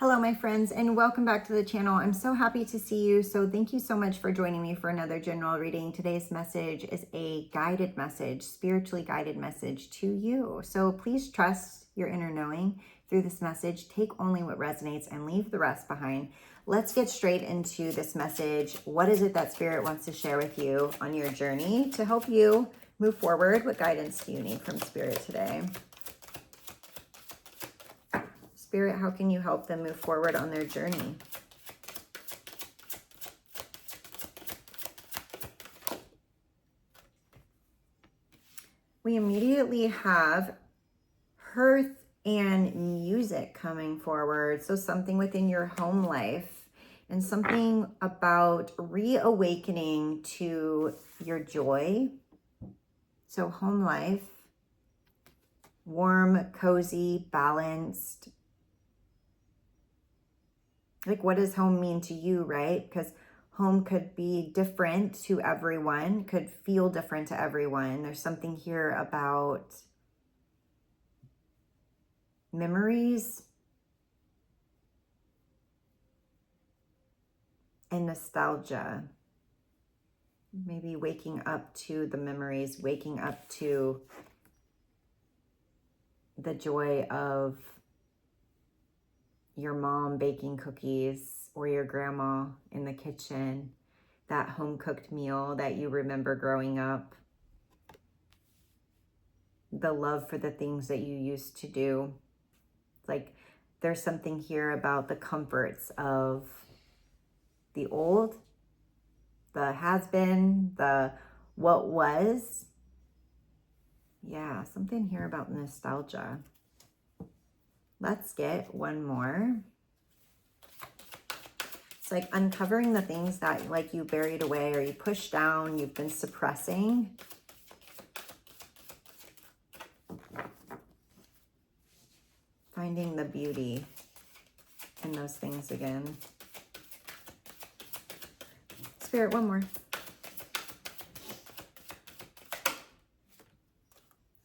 Hello, my friends, and welcome back to the channel. I'm so happy to see you. So thank you so much for joining me for another general reading. Today's message is a guided message, spiritually guided message to you. So please trust your inner knowing through this message. Take only what resonates and leave the rest behind. Let's get straight into this message. What is it that Spirit wants to share with you on your journey to help you move forward? What guidance do you need from Spirit today? Spirit, how can you help them move forward on their journey? We immediately have hearth and music coming forward. So something within your home life and something about reawakening to your joy. So home life, warm, cozy, balanced. Like, what does home mean to you, right? Because home could be different to everyone, could feel different to everyone. There's something here about memories and nostalgia. Maybe waking up to the memories, waking up to the joy of your mom baking cookies or your grandma in the kitchen, that home-cooked meal that you remember growing up, the love for the things that you used to do. Like, there's something here about the comforts of the old, the has-been, the what was. Yeah, something here about nostalgia. Let's get one more. It's like uncovering the things that like you buried away or you pushed down, you've been suppressing. Finding the beauty in those things again. Spirit, one more.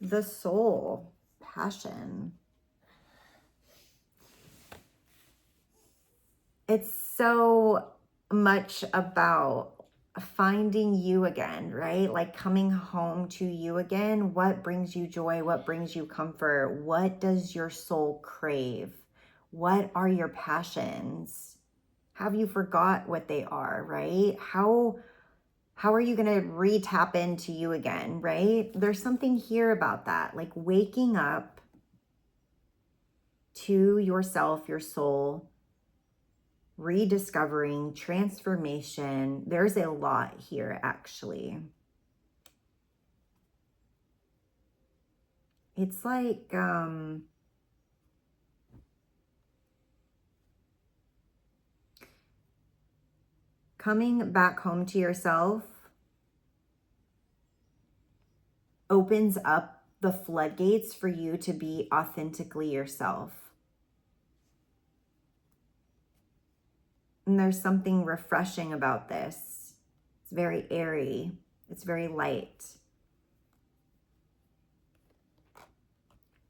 The soul, passion. It's so much about finding you again, right? Like coming home to you again. What brings you joy? What brings you comfort? What does your soul crave? What are your passions? Have you forgot what they are, right? How are you going to re-tap into you again, right? There's something here about that, like waking up to yourself, your soul, rediscovering, transformation. There's a lot here, actually. It's like, coming back home to yourself opens up the floodgates for you to be authentically yourself. And there's something refreshing about this. It's very airy. It's very light.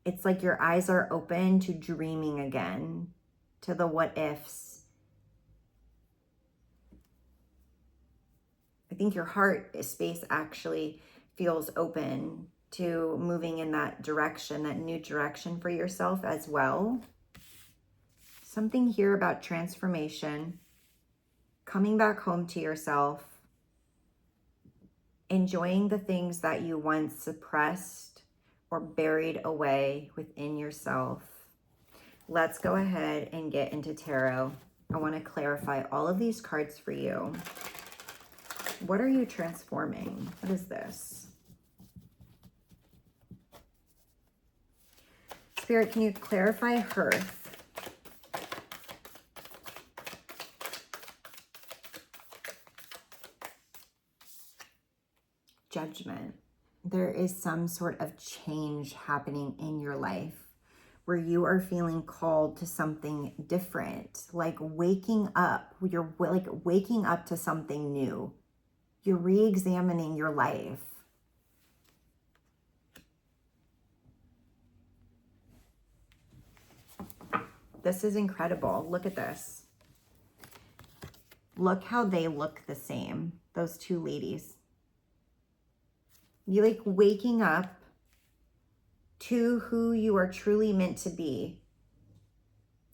It's like your eyes are open to dreaming again, to the what ifs. I think your heart space actually feels open to moving in that direction, that new direction for yourself as well. Something here about transformation, coming back home to yourself, enjoying the things that you once suppressed or buried away within yourself. Let's go ahead and get into tarot. I want to clarify all of these cards for you. What are you transforming? What is this? Spirit, can you clarify hearth? Judgment. There is some sort of change happening in your life where you are feeling called to something different, like waking up. You're like waking up to something new. You're re-examining your life. this is incredible. Look at this. Look how they look the same, those two ladies. You like waking up to who you are truly meant to be.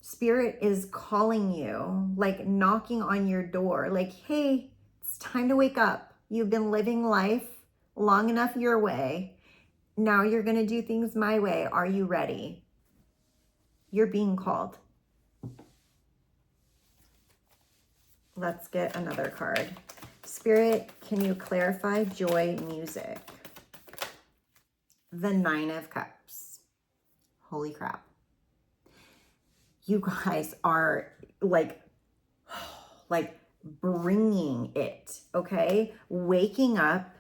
Spirit is calling you, like knocking on your door, like, hey, it's time to wake up. You've been living life long enough your way. Now you're going to do things my way. Are you ready? You're being called. Let's get another card. Spirit, can you clarify joy music? The 9 of Cups. Holy crap. You guys are like bringing it, okay? Waking up,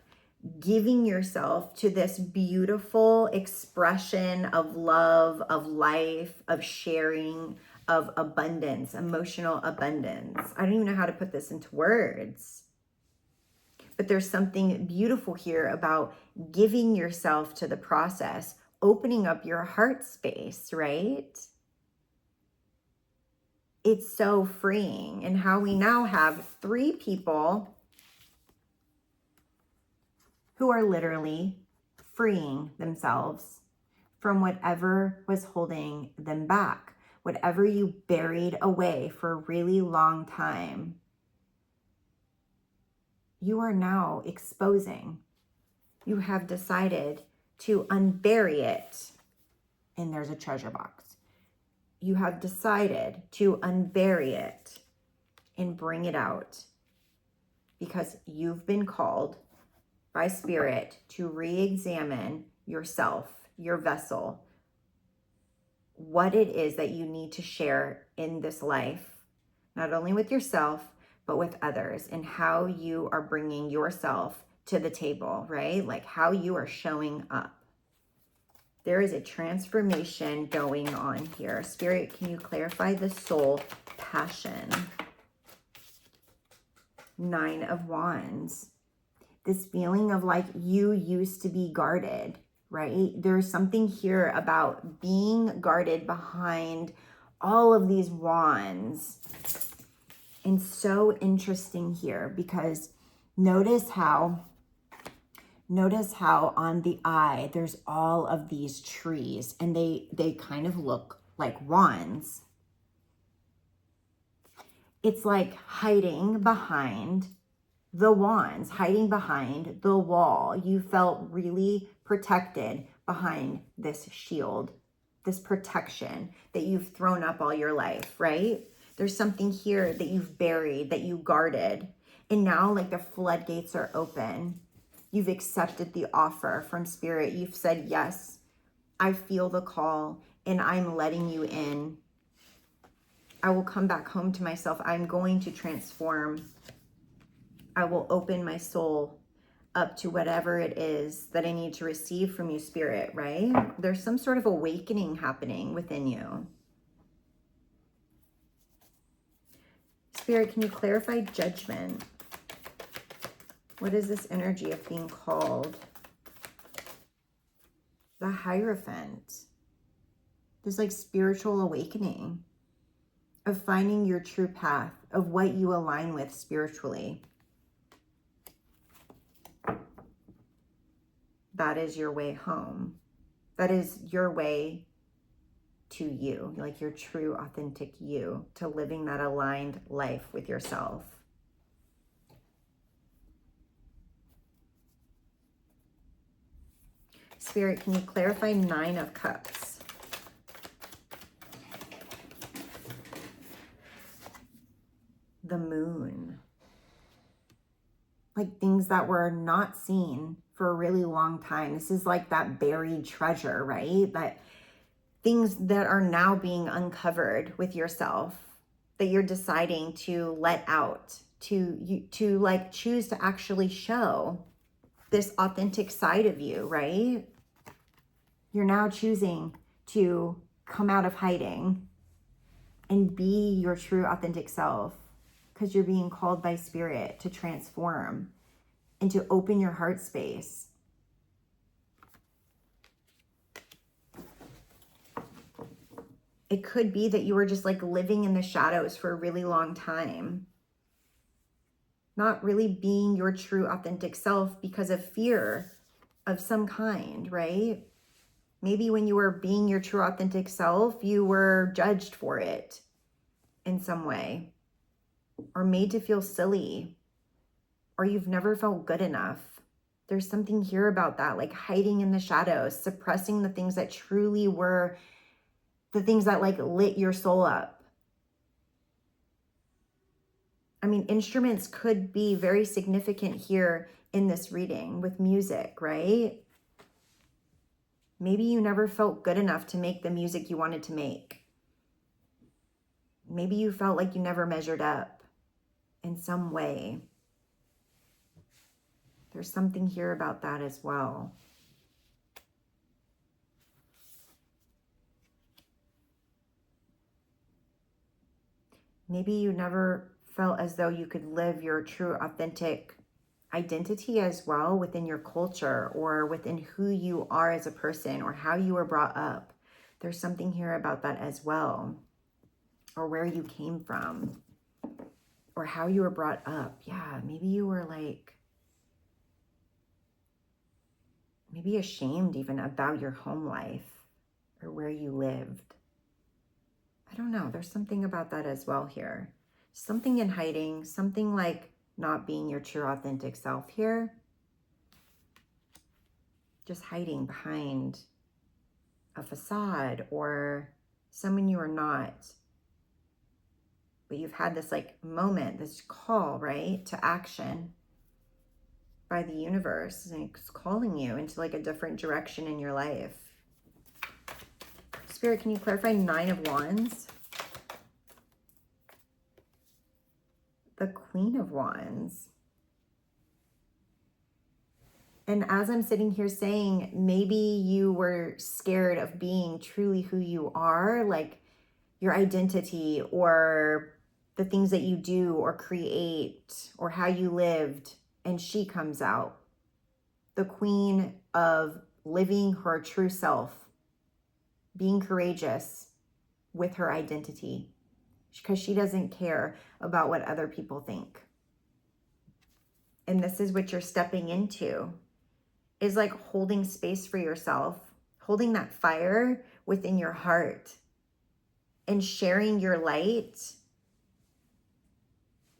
giving yourself to this beautiful expression of love, of life, of sharing, of abundance, emotional abundance. I don't even know how to put this into words. But there's something beautiful here about giving yourself to the process, opening up your heart space, right? It's so freeing. And how we now have 3 people who are literally freeing themselves from whatever was holding them back, whatever you buried away for a really long time. You are now exposing. You have decided to unbury it, and there's a treasure box. You have decided to unbury it and bring it out because you've been called by Spirit to re-examine yourself, your vessel, what it is that you need to share in this life, not only with yourself, but with others, and how you are bringing yourself to the table, right? Like how you are showing up. There is a transformation going on here. Spirit, can you clarify the soul passion? 9 of Wands. This feeling of like you used to be guarded, right? There's something here about being guarded behind all of these wands. And so interesting here because notice how on the eye, there's all of these trees and they kind of look like wands. It's like hiding behind the wands, hiding behind the wall. You felt really protected behind this shield, this protection that you've thrown up all your life, right? There's something here that you've buried, that you guarded. And now like the floodgates are open. You've accepted the offer from Spirit. You've said, yes, I feel the call and I'm letting you in. I will come back home to myself. I'm going to transform. I will open my soul up to whatever it is that I need to receive from you, Spirit, right? There's some sort of awakening happening within you. Spirit, can you clarify judgment? What is this energy of being called? The Hierophant. There's like spiritual awakening of finding your true path, of what you align with spiritually. That is your way home. That is your way to you, like your true, authentic you, to living that aligned life with yourself. Spirit, can you clarify 9 of Cups? The Moon. Like things that were not seen for a really long time. This is like that buried treasure, right? That things that are now being uncovered with yourself, that you're deciding to let out, to like choose to actually show this authentic side of you, right? You're now choosing to come out of hiding and be your true authentic self because you're being called by Spirit to transform and to open your heart space. It could be that you were just like living in the shadows for a really long time, not really being your true authentic self because of fear of some kind, right? Maybe when you were being your true authentic self, you were judged for it in some way, or made to feel silly, or you've never felt good enough. There's something here about that, like hiding in the shadows, suppressing the things that truly were the things that like lit your soul up. I mean, instruments could be very significant here in this reading with music, right? Maybe you never felt good enough to make the music you wanted to make. Maybe you felt like you never measured up in some way. There's something here about that as well. Maybe you never felt as though you could live your true authentic identity as well within your culture or within who you are as a person or how you were brought up. There's something here about that as well, or where you came from or how you were brought up. Yeah, maybe you were like, maybe ashamed even about your home life or where you lived. I don't know. There's something about that as well here. Something in hiding, something like not being your true authentic self here. Just hiding behind a facade or someone you are not. But you've had this like moment, this call, right, to action by the universe. And it's calling you into like a different direction in your life. Spirit, can you clarify 9 of Wands? The Queen of Wands. And as I'm sitting here saying, maybe you were scared of being truly who you are, like your identity or the things that you do or create or how you lived. And she comes out, the queen of living her true self, being courageous with her identity, because she doesn't care about what other people think. And this is what you're stepping into, is like holding space for yourself, holding that fire within your heart and sharing your light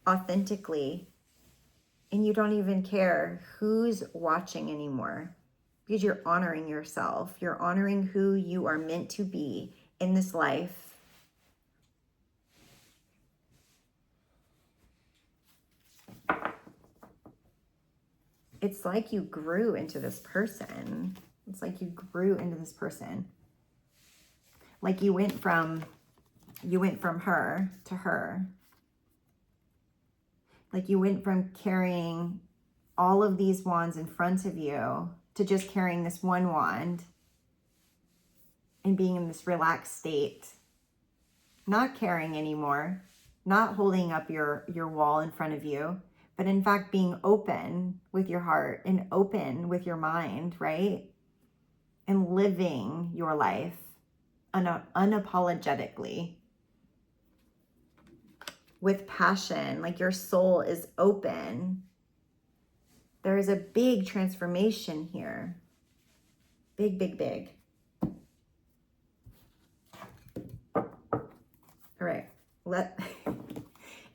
authentically. And you don't even care who's watching anymore because you're honoring yourself. You're honoring who you are meant to be in this life. It's like you grew into this person. It's like you grew into this person. Like you went from her to her. Like you went from carrying all of these wands in front of you to just carrying this one wand and being in this relaxed state. Not caring anymore, not holding up your wall in front of you, but in fact being open with your heart and open with your mind, right? And living your life unapologetically with passion, like your soul is open. There is a big transformation here. Big, big, big. All right,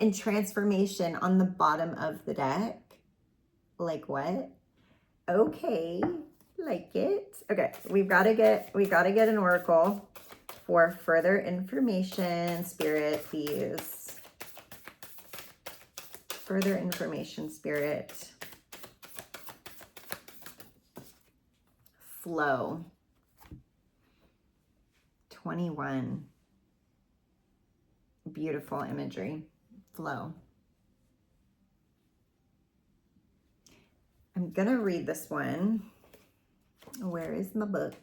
and transformation on the bottom of the deck. Like what? Okay, like it. Okay, we gotta get an oracle for further information. Spirit, please. Further information, Spirit. Flow. 21. Beautiful imagery. Flow. I'm gonna read this one. Where is my book?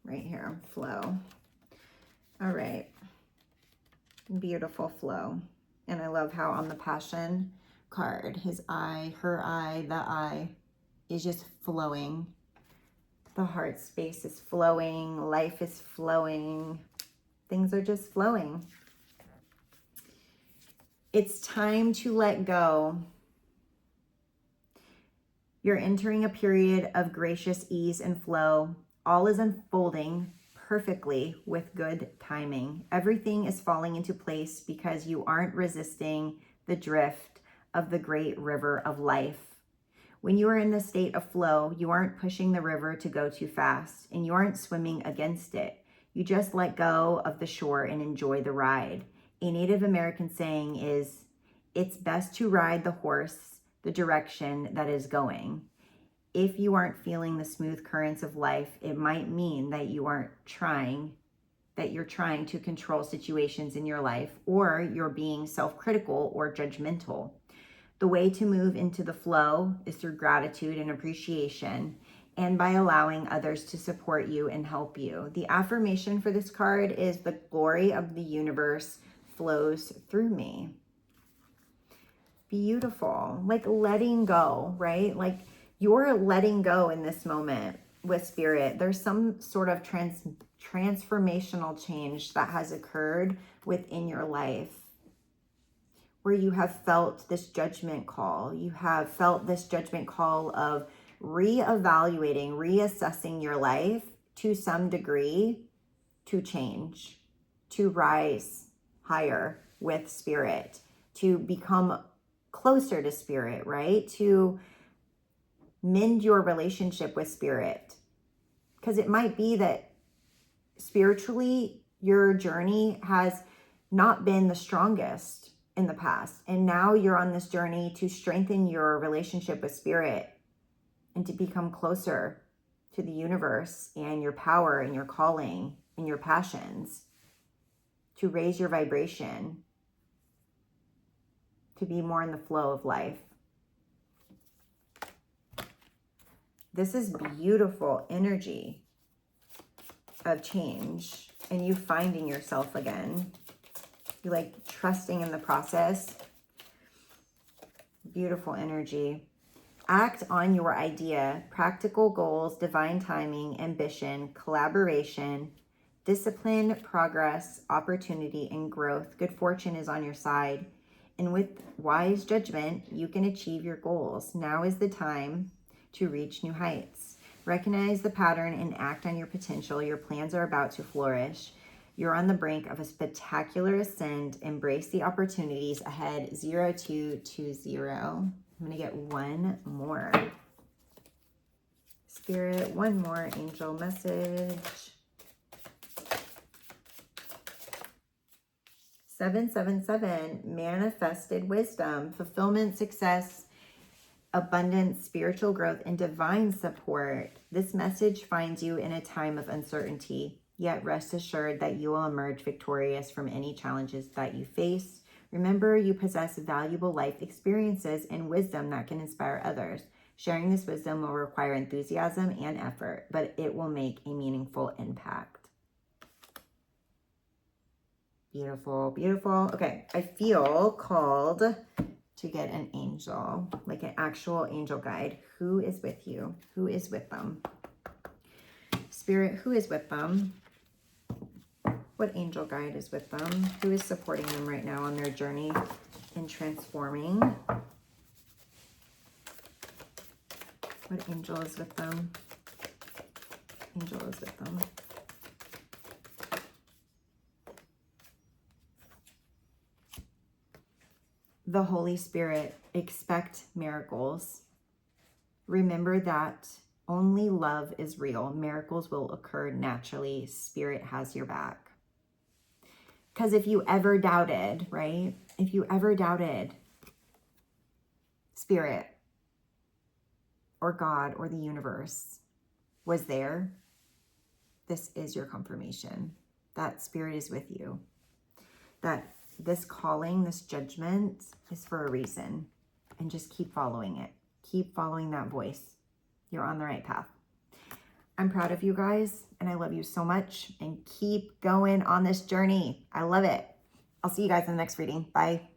Right here. Flow. All right. Beautiful flow. And I love how on the Passion card, his eye, her eye, the eye is just flowing. The heart space is flowing. Life is flowing. Things are just flowing. It's time to let go. You're entering a period of gracious ease and flow. All is unfolding perfectly with good timing. Everything is falling into place because you aren't resisting the drift of the great river of life. When you are in the state of flow, you aren't pushing the river to go too fast, and you aren't swimming against it. You just let go of the shore and enjoy the ride. A Native American saying is, it's best to ride the horse the direction that is going. If you aren't feeling the smooth currents of life, it might mean that you're trying to control situations in your life, or you're being self-critical or judgmental. The way to move into the flow is through gratitude and appreciation, and by allowing others to support you and help you. The affirmation for this card is, the glory of the universe flows through me. Beautiful. Like letting go, right? Like you're letting go in this moment with spirit. There's some sort of transformational change that has occurred within your life, where you have felt this judgment call. You have felt this judgment call of reevaluating, reassessing your life to some degree, to change, to rise higher with spirit, to become closer to spirit, right? To mend your relationship with spirit. Because it might be that spiritually, your journey has not been the strongest in the past. And now you're on this journey to strengthen your relationship with spirit and to become closer to the universe and your power and your calling and your passions, to raise your vibration, to be more in the flow of life. This is beautiful energy of change and you finding yourself again. You like trusting in the process. Beautiful energy. Act on your idea, practical goals, divine timing, ambition, collaboration, discipline, progress, opportunity, and growth. Good fortune is on your side. And with wise judgment, you can achieve your goals. Now is the time to reach new heights. Recognize the pattern and act on your potential. Your plans are about to flourish. You're on the brink of a spectacular ascent. Embrace the opportunities ahead. 0220. I'm going to get one more. Spirit, one more angel message. 777, manifested wisdom, fulfillment, success, abundance, spiritual growth, and divine support. This message finds you in a time of uncertainty, yet rest assured that you will emerge victorious from any challenges that you face. Remember, you possess valuable life experiences and wisdom that can inspire others. Sharing this wisdom will require enthusiasm and effort, but it will make a meaningful impact. Beautiful, beautiful. Okay, I feel called to get an angel, like an actual angel guide. Who is with you? Who is with them? Spirit, who is with them? What angel guide is with them? Who is supporting them right now on their journey in transforming? What angel is with them? Angel is with them. The Holy Spirit, expect miracles. Remember that only love is real. Miracles will occur naturally. Spirit has your back. Because if you ever doubted, right? If you ever doubted Spirit or God or the universe was there, this is your confirmation that Spirit is with you. That this calling, this judgment is for a reason. And just keep following it. Keep following that voice. You're on the right path. I'm proud of you guys and I love you so much, and keep going on this journey. I love it. I'll see you guys in the next reading. Bye.